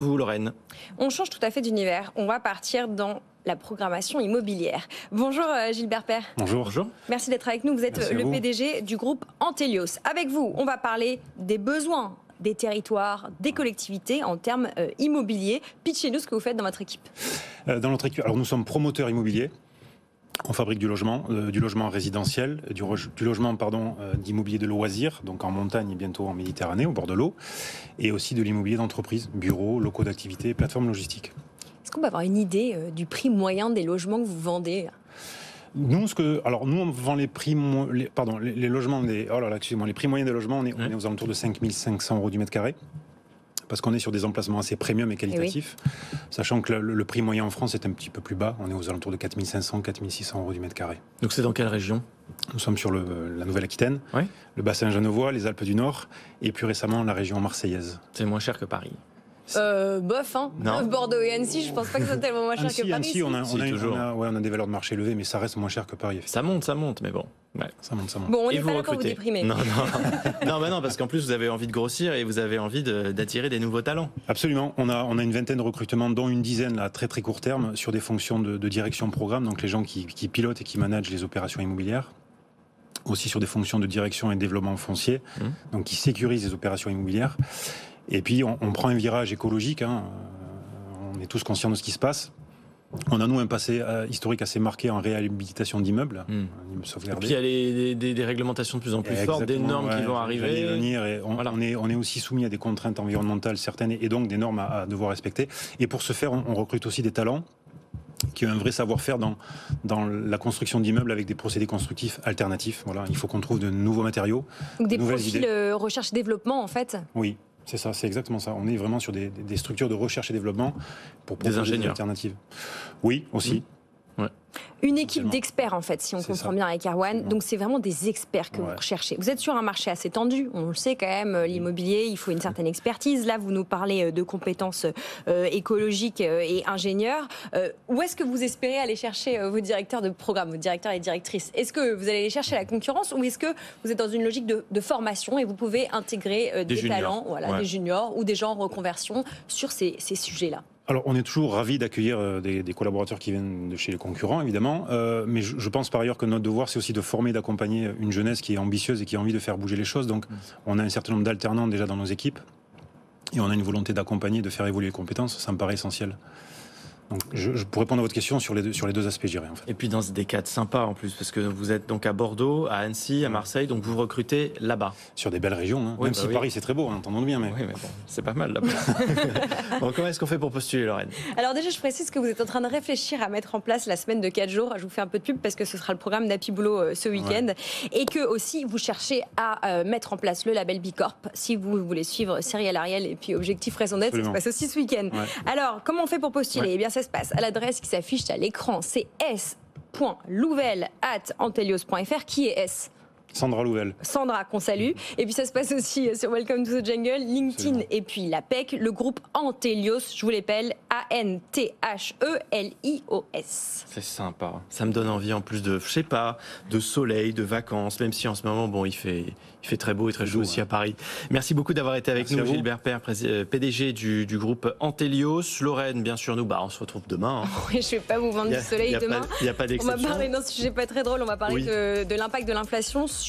Vous, Lorraine. On change tout à fait d'univers. On va partir dans la programmation immobilière. Bonjour Gilbert Père. Bonjour. Bonjour. Merci d'être avec nous. Vous êtes le PDG du groupe Antelios. Avec vous, on va parler des besoins des territoires, des collectivités en termes immobiliers. Pitchez-nous ce que vous faites dans votre équipe. Dans notre équipe, alors nous sommes promoteurs immobiliers. On fabrique du logement résidentiel, du logement d'immobilier de loisirs, donc en montagne et bientôt en Méditerranée, au bord de l'eau, et aussi de l'immobilier d'entreprise, bureaux, locaux d'activité, plateformes logistiques. Est-ce qu'on peut avoir une idée du prix moyen des logements que vous vendez ? Nous, on vend les prix, les logements les prix moyens des logements, on est aux alentours de 5 500 € du mètre carré. Parce qu'on est sur des emplacements assez premium et qualitatifs, sachant que le prix moyen en France est un petit peu plus bas. On est aux alentours de 4 500, 4 600 € du mètre carré. Donc c'est dans quelle région ? Nous sommes sur la Nouvelle-Aquitaine, le bassin genevois, les Alpes du Nord, et plus récemment la région marseillaise. C'est moins cher que Paris. Bof, hein. Bordeaux et Annecy, je pense pas que c'est tellement moins cher que Paris. Annecy, on a des valeurs de marché élevées, mais ça reste moins cher que Paris. Ça monte, mais bon. Ouais. Ça monte. Bon, on et n'est pas là pour vous déprimer. Non, parce qu'en plus vous avez envie de grossir et vous avez envie d'attirer des nouveaux talents. Absolument. On a une vingtaine de recrutements, dont une dizaine à très très court terme, sur des fonctions de direction programme, donc les gens qui pilotent et qui managent les opérations immobilières. Aussi sur des fonctions de direction et développement foncier, donc qui sécurisent les opérations immobilières. Et puis on prend un virage écologique, on est tous conscients de ce qui se passe. On a, nous, un passé historique assez marqué en réhabilitation d'immeubles. Et puis il y a des réglementations de plus en plus fortes, des normes qui vont arriver. On est aussi soumis à des contraintes environnementales certaines et donc des normes à devoir respecter. Et pour ce faire, on recrute aussi des talents qui ont un vrai savoir-faire dans la construction d'immeubles avec des procédés constructifs alternatifs. Voilà, il faut qu'on trouve de nouveaux matériaux. Donc des profils recherche et développement, en fait. Oui. C'est ça, c'est exactement ça. On est vraiment sur des structures de recherche et développement pour proposer des alternatives. Oui, aussi. Une équipe d'experts, en fait, si on comprend bien avec Erwan. Donc, c'est vraiment des experts que vous recherchez. Vous êtes sur un marché assez tendu. On le sait quand même, l'immobilier, il faut une certaine expertise. Là, vous nous parlez de compétences écologiques et ingénieurs. Où est-ce que vous espérez aller chercher vos directeurs de programme, vos directeurs et directrices ? Est-ce que vous allez aller chercher la concurrence ou est-ce que vous êtes dans une logique de formation et vous pouvez intégrer des talents, des juniors ou des gens en reconversion sur ces sujets-là ? Alors, on est toujours ravis d'accueillir des collaborateurs qui viennent de chez les concurrents, évidemment. Mais je pense par ailleurs que notre devoir, c'est aussi de former, d'accompagner une jeunesse qui est ambitieuse et qui a envie de faire bouger les choses. Donc, on a un certain nombre d'alternants déjà dans nos équipes. Et on a une volonté d'accompagner, de faire évoluer les compétences. Ça me paraît essentiel. Donc, pour répondre à votre question sur les deux aspects, je dirais. En fait. Et puis dans des cadres sympas en plus, parce que vous êtes donc à Bordeaux, à Annecy, à Marseille, donc vous recrutez là-bas. Sur des belles régions, même si Paris c'est très beau, entendons-le bien. Mais... Oui, mais bon, c'est pas mal là-bas. Bon, comment est-ce qu'on fait pour postuler, Lorraine ? Alors déjà, je précise que vous êtes en train de réfléchir à mettre en place la semaine de 4 jours. Je vous fais un peu de pub parce que ce sera le programme d'Happy Boulot ce week-end. Et que aussi, vous cherchez à mettre en place le label Bicorp. Si vous voulez suivre Cyril Ariel et puis Objectif Raison d'être, ça se passe aussi ce week-end. Alors, comment on fait pour postuler ? Eh bien, ça se passe à l'adresse qui s'affiche à l'écran, c'est s.louvel@antelios.fr. Qui est S ? Sandra Louvel. Sandra, qu'on salue. Et puis ça se passe aussi sur Welcome to the Jungle, LinkedIn et puis la PEC, le groupe Antelios, je vous l'appelle, Anthelios. C'est sympa. Ça me donne envie en plus de, je sais pas, de soleil, de vacances, même si en ce moment, bon, il fait très beau et très chaud aussi à Paris. Merci beaucoup d'avoir été avec nous, Gilbert Père, PDG du groupe Antelios. Lorraine, bien sûr, on se retrouve demain. Oui, je vais pas vous vendre du soleil demain. Il n'y a pas d'exception. On va parler d'un sujet pas très drôle, on va parler de l'impact de l'inflation